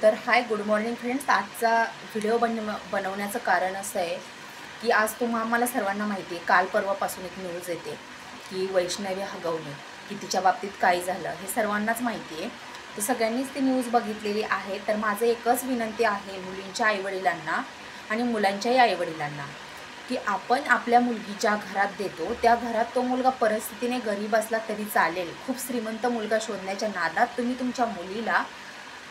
तर hi good morning friends. आजचा video बनवण्याचं कारण असं आहे की आज आम्हाला सर्वांना माहिती आहे, काल परवापासून एक न्यूज येते की वैष्णवी हगवणे, की तिच्या बाबतीत काय झालं हे सर्वांनाच माहिती आहे. तर सगळ्यांनीच ती न्यूज बघितलेली आहे. तर माझं एकच विनंती आहे मुलींच्या आईवडिलांना आणि मुलांच्याही आईवडिलांना की आपण आपल्या मुलगीच्या घरात देतो, त्या घरात तो मुलगा परिस्थितीने गरीब असला तरी चालेल, खूप श्रीमंत मुलगा शोधण्याच्या नादात तुम्ही तुमच्या मुलीला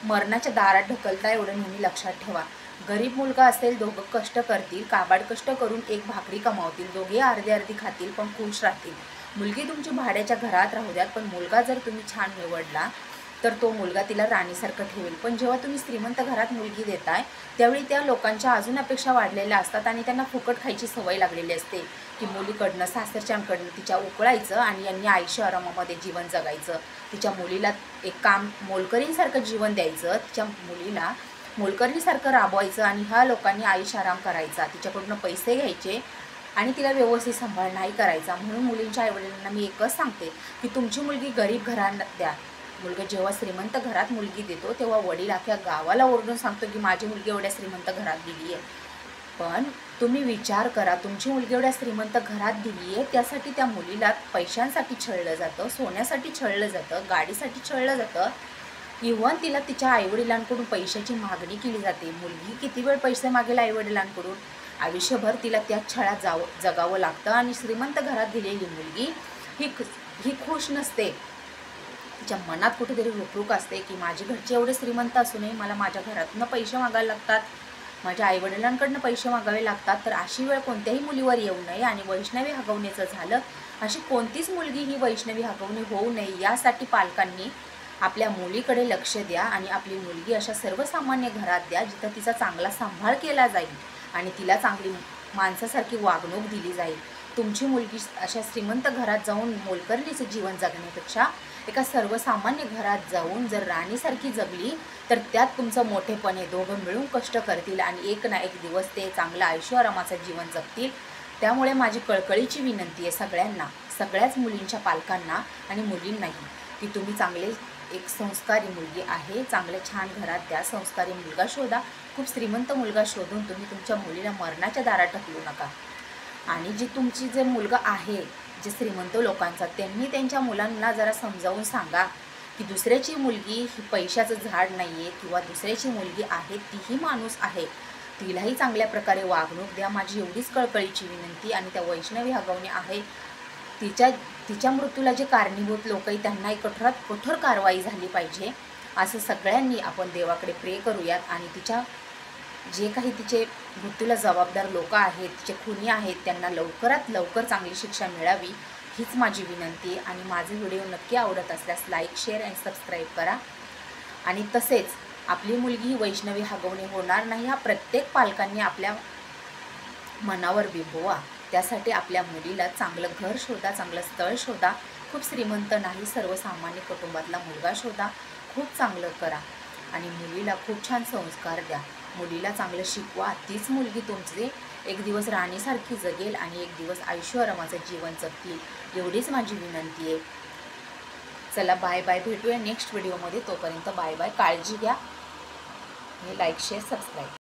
मरणाच्या दारात ढकलता, एवढं नेहमी लक्षात ठेवा. गरीब मुलगा असेल, दोघं कष्ट करतील, काबाड कष्ट करून एक भाकरी कमावतील, दोघे अर्धी अर्धी खातील पण खुश राहतील. मुलगी तुमची भाड्याच्या घरात राहू द्यात, पण मुलगा जर तुम्ही छान निवडला तर तो मुलगा तिला राणीसारखं ठेवेल. पण जेव्हा तुम्ही श्रीमंत घरात मुलगी देताय त्यावेळी त्या लोकांच्या अजून अपेक्षा वाढलेल्या असतात आणि त्यांना फुकट खायची सवय लागलेली असते की मुलीकडनं सासरच्यांकडनं तिच्या उकळायचं आणि यांनी आयुष्य आरामामध्ये जीवन जगायचं. तिच्या मुलीला एक काम मोलकरींसारखं जीवन द्यायचं, तिच्या मुलीला मोलकरींसारखं राबवायचं आणि ह्या लोकांनी आयुष्य आराम करायचा, तिच्याकडून पैसे घ्यायचे आणि तिला व्यवस्थित सांभाळ नाही करायचा. म्हणून मुलींच्या आईवडिलांना मी एकच सांगते की तुमची मुलगी गरीब घरात द्या. मुलगा जेव्हा श्रीमंत घरात मुलगी देतो तेव्हा वडील अख्ख्या गावाला ओरडून सांगतो की माझी मुलगी एवढ्या श्रीमंत घरात दिली आहे. पण तुम्ही विचार करा, तुमची मुलगी एवढ्या श्रीमंत घरात दिली आहे, त्यासाठी त्या मुलीला पैशांसाठी छळलं जातं, सोन्यासाठी छळलं जातं, गाडीसाठी छळलं जातं. इव्हन तिला तिच्या आईवडिलांकडून पैशाची मागणी केली जाते. मुलगी किती वेळ पैसे मागेल आईवडिलांकडून? आयुष्यभर तिला त्या छळात जगावं लागतं. आणि श्रीमंत घरात दिलेली मुलगी ही खुश नसते. तिच्या मनात कुठेतरी रुकरुक असते की माझे घरचे एवढे श्रीमंत असूनही मला माझ्या घरातून पैसे मागायला लागतात, माझ्या आईवडिलांकडनं पैसे मागावे लागतात. तर अशी वेळ कोणत्याही मुलीवर येऊ नये आणि वैष्णवी हगवणेचं झालं, अशी कोणतीच मुलगी ही वैष्णवी हगवणी होऊ नये यासाठी पालकांनी आपल्या मुलीकडे लक्ष द्या आणि आपली मुलगी अशा सर्वसामान्य घरात द्या जिथं तिचा चांगला सांभाळ केला जाईल आणि तिला चांगली माणसासारखी वागणूक दिली जाईल. तुमची मुलगी अशा श्रीमंत घरात जाऊन मोलकरणीचं जीवन जगण्यापेक्षा एका सर्वसामान्य घरात जाऊन जर राणीसारखी जगली तर त्यात तुमचं मोठेपण आहे. दोघं मिळून कष्ट करतील आणि एक ना एक दिवस ते चांगलं आयुष्यआरामाचं जीवन जगतील. त्यामुळे माझी कळकळीची विनंती आहे सगळ्यांना, सगळ्याच मुलींच्या पालकांना आणि मुलींनाही की तुम्ही चांगले एक संस्कारी मुलगी आहे, चांगल्या छान घरात द्या, संस्कारी मुलगा शोधा. खूप श्रीमंत मुलगा शोधून तुम्ही तुमच्या मुलीला मरणाच्या दारात ढकलू नका. आणि तुमची जे मुलगा आहे जे श्रीमंत लोकांचा, त्यांनी त्यांच्या मुलांना जरा समजावून सांगा की दुसऱ्याची मुलगी ही पैशाचं झाड नाही आहे किंवा दुसऱ्याची मुलगी आहे तीही माणूस आहे, तिलाही चांगल्या प्रकारे वागणूक द्या. माझी एवढीच कळकळीची विनंती. आणि त्या वैष्णवी हगवणे आहे, तिच्या मृत्यूला जे कारणीभूत लोक आहेत त्यांनाही कठोरात कठोर कारवाई झाली पाहिजे, असं सगळ्यांनी आपण देवाकडे प्रे करूयात. आणि तिच्या जे काही तिचे मृत्यूला जबाबदार लोक आहेत, तिचे खुनी आहेत, त्यांना लवकरात लवकर चांगली शिक्षा मिळावी हीच माझी विनंती. आणि माझे व्हिडिओ नक्की आवडत असल्यास लाईक, शेअर आणि सबस्क्राईब करा. आणि तसेच आपली मुलगी ही वैष्णवी हगवणे होणार नाही हा प्रत्येक पालकांनी आपल्या मनावर बिंबवा. त्यासाठी आपल्या मुलीला चांगलं घर शोधा, चांगलं स्थळ शोधा. खूप श्रीमंत नाही, सर्वसामान्य कुटुंबातला मुलगा शोधा, खूप चांगलं करा आणि मुलीला खूप छान संस्कार द्या. मुलीला चांगलं शिकवा, तीच मुलगी तुमचे एक दिवस राणीसारखी जगेल आणि एक दिवस आयुष्यआरामाचं जीवन जगतील. एवढीच माझी विनंती आहे. चला बाय बाय, भेटूया नेक्स्ट व्हिडिओमध्ये. तोपर्यंत बाय बाय, काळजी घ्या. Like, share, subscribe.